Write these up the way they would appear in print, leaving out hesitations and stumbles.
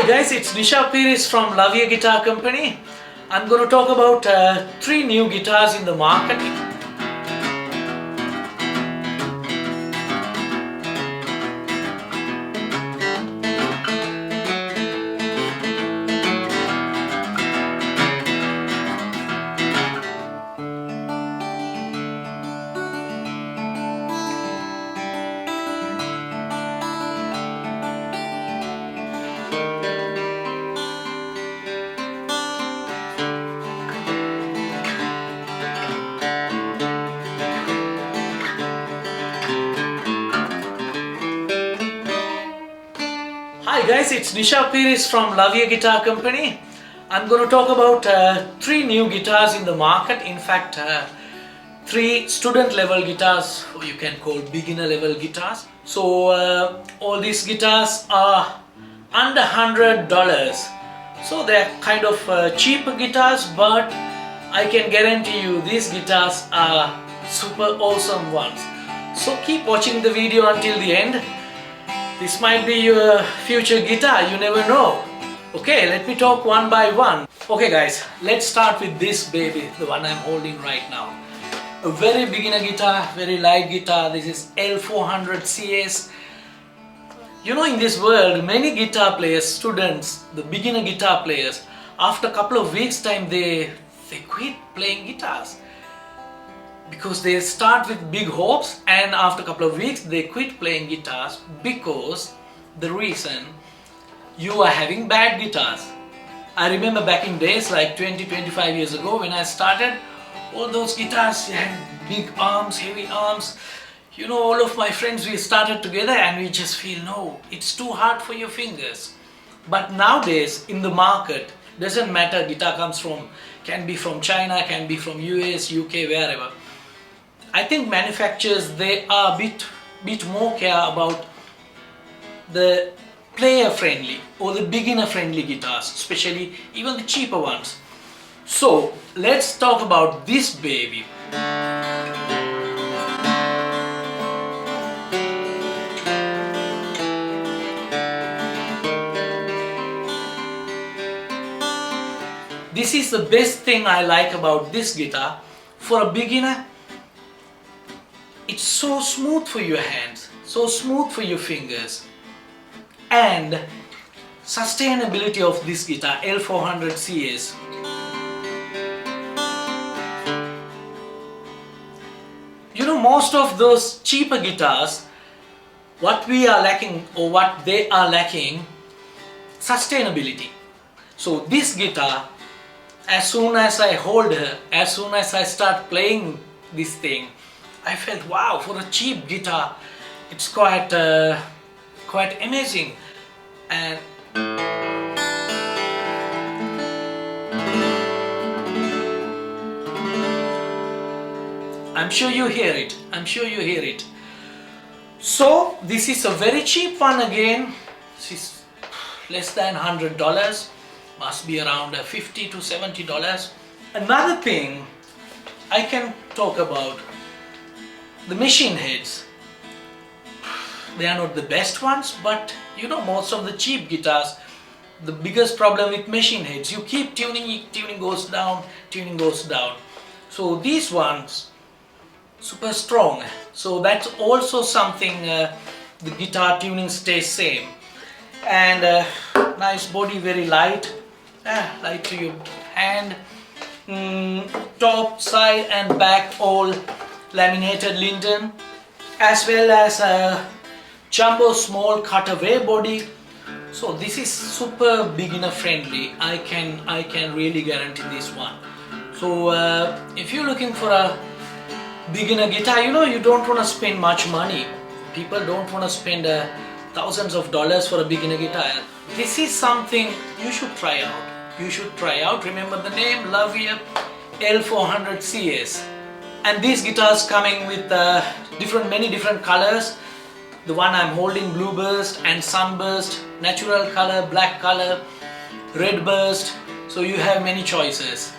Hi guys, it's Nisha Piris from Laviere Guitar Company. I'm going to talk about 3 new guitars in the market. Hi guys, it's Nisha Piris from Laviere Guitar Company. I'm going to talk about 3 new guitars in the market. In fact, 3 student level guitars, or you can call beginner level guitars. So all these guitars are under $100. So they're kind of cheap guitars, but I can guarantee you these guitars are super awesome ones. So keep watching the video until the end. This might be your future guitar, you never know. Okay, let me talk one by one. Okay guys, let's start with this baby, the one I'm holding right now. A very beginner guitar, very light guitar. This is L400 CS. You know, in this world, many guitar players, students, the beginner guitar players, after a couple of weeks time they quit playing guitars. Because they start with big hopes and after a couple of weeks they quit playing guitars because the reason you are having bad guitars. I remember back in days like 20-25 years ago when I started, all those guitars had big arms, heavy arms. You know, all of my friends, we started together and we just feel, no, it's too hard for your fingers. But nowadays in the market, doesn't matter, guitar comes from, can be from China, can be from US, UK, wherever. I think manufacturers, they are a bit more care about the player friendly or the beginner friendly guitars, especially even the cheaper ones. So let's talk about this baby. This is the best thing I like about this guitar. For a beginner, it's so smooth for your hands, so smooth for your fingers. And sustainability of this guitar, L400 CS. You know, most of those cheaper guitars, what we are lacking or what they are lacking, sustainability. So this guitar, as soon as I hold her, as soon as I start playing this thing, I felt, wow, for a cheap guitar, it's quite amazing. And I'm sure you hear it. I'm sure you hear it. So this is a very cheap one again. This is less than $100. Must be around $50 to $70. Another thing I can talk about, the machine heads. They are not the best ones, but you know, most of the cheap guitars, the biggest problem with machine heads, you keep tuning, tuning goes down, tuning goes down. So these ones, super strong. So that's also something, the guitar tuning stays same. And nice body, very light, light to your hand. Top, side and back all laminated linden, as well as a jumbo small cutaway body. So this is super beginner friendly. I can really guarantee this one. So if you're looking for a beginner guitar, you know, you don't want to spend much money. People don't want to spend thousands of dollars for a beginner guitar. This is something you should try out. You should try out. Remember the name, Laviere L400 CS. And these guitars coming with many different colors. The one I'm holding, blue burst and sunburst, natural color, black color, red burst. So you have many choices.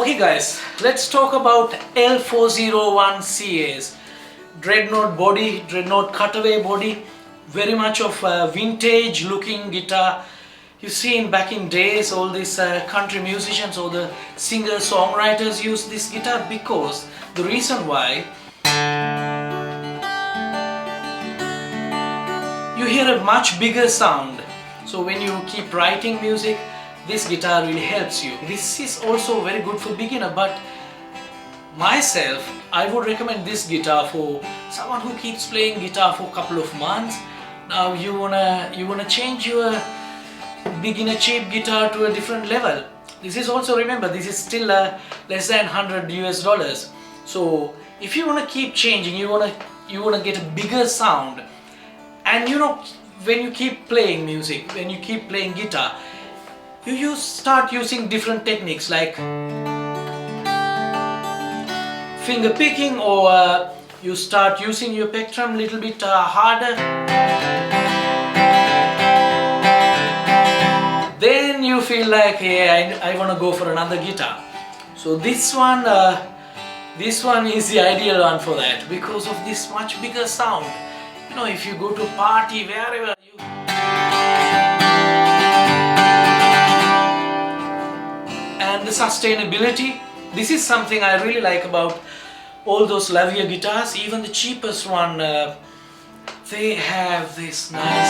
Okay guys, let's talk about L401 CAs. Dreadnought body, Dreadnought cutaway body, very much of a vintage looking guitar. You see back in days all these country musicians or the singer-songwriters use this guitar because the reason why you hear a much bigger sound. So when you keep writing music, this guitar really helps you. This is also very good for beginner, but myself, I would recommend this guitar for someone who keeps playing guitar for a couple of months. Now you wanna change your beginner cheap guitar to a different level. This is also, remember, this is still less than $100 US. So if you wanna keep changing, you wanna get a bigger sound, and when you keep playing music, when you keep playing guitar, you start using different techniques like finger picking, or you start using your plectrum a little bit harder. Then you feel like, yeah, I want to go for another guitar. So this one is the ideal one for that because of this much bigger sound. If you go to a party, wherever you... And the sustainability, this is something I really like about all those Laviere guitars. Even the cheapest one, they have this nice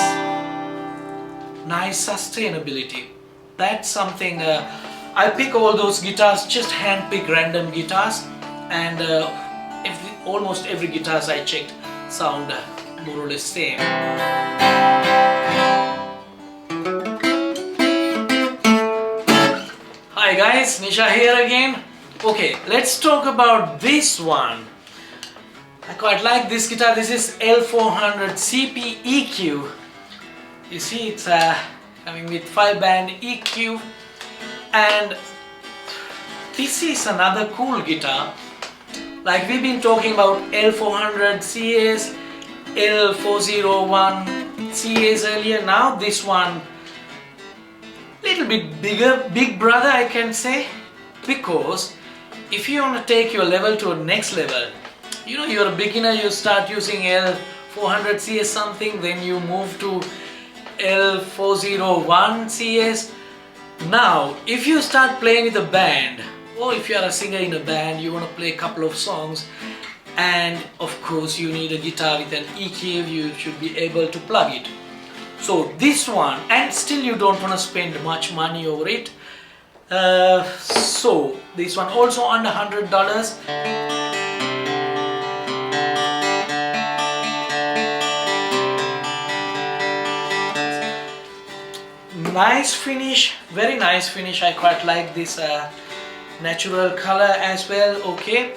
sustainability. That's something I pick all those guitars, just hand pick random guitars, and almost every guitars I checked sound more or less same. Hi guys, Nisha here again. Okay, let's talk about this one. I quite like this guitar. This is L400 CP EQ. You see, it's coming with 5-band EQ, and this is another cool guitar. Like we've been talking about L400 CAs, L401 CAs earlier. Now this one, little bit bigger, big brother I can say, because if you want to take your level to a next level, you're a beginner, you start using L400 CS something, then you move to L401 CS. Now if you start playing with a band, or if you are a singer in a band, you want to play a couple of songs, and of course you need a guitar with an EQ, you should be able to plug it. So this one, and still you don't want to spend much money over it, so this one also under $100. Nice finish, very nice finish. I quite like this natural color as well. Okay,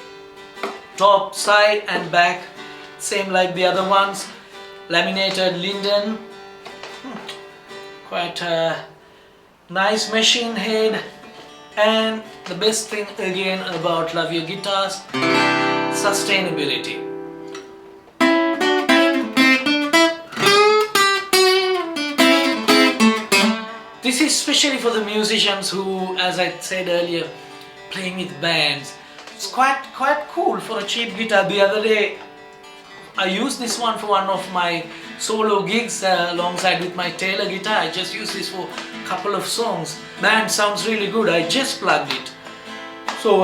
top, side and back same like the other ones, laminated linden. Quite a nice machine head, and the best thing again about Laviere guitars, sustainability. This is especially for the musicians who, as I said earlier, playing with bands. It's quite cool for a cheap guitar. The other day I used this one for one of my solo gigs alongside with my Taylor guitar. I just used this for a couple of songs. Man, sounds really good. I just plugged it. So,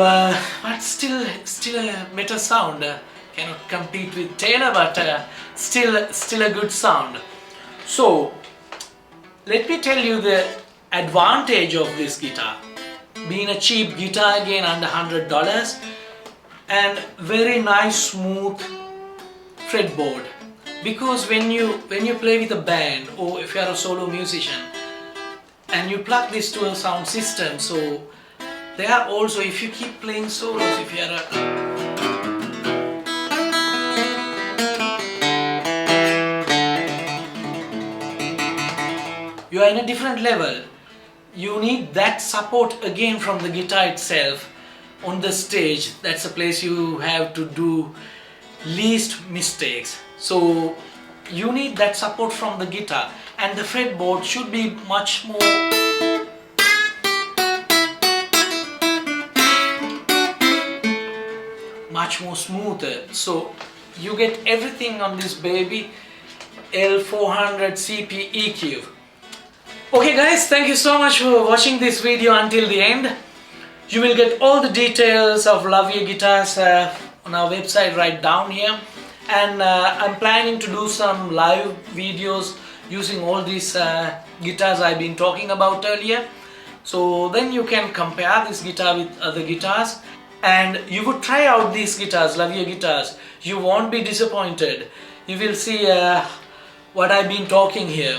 but still a better sound. Cannot compete with Taylor, but still a good sound. So, let me tell you the advantage of this guitar. Being a cheap guitar, again under $100, and very nice smooth fretboard. Because when you play with a band, or if you are a solo musician and you plug this to a sound system, so there are also, if you keep playing solos, if you are you are in a different level. You need that support again from the guitar itself on the stage. That's a place you have to do least mistakes. So you need that support from the guitar, and the fretboard should be much more much more smoother. So you get everything on this baby L400 CP EQ. Okay guys, thank you so much for watching this video until the end. You will get all the details of Laviere guitars on our website right down here, and I'm planning to do some live videos using all these guitars I've been talking about earlier. So then you can compare this guitar with other guitars and you would try out these guitars, Laviere guitars. You won't be disappointed. You will see what I've been talking here.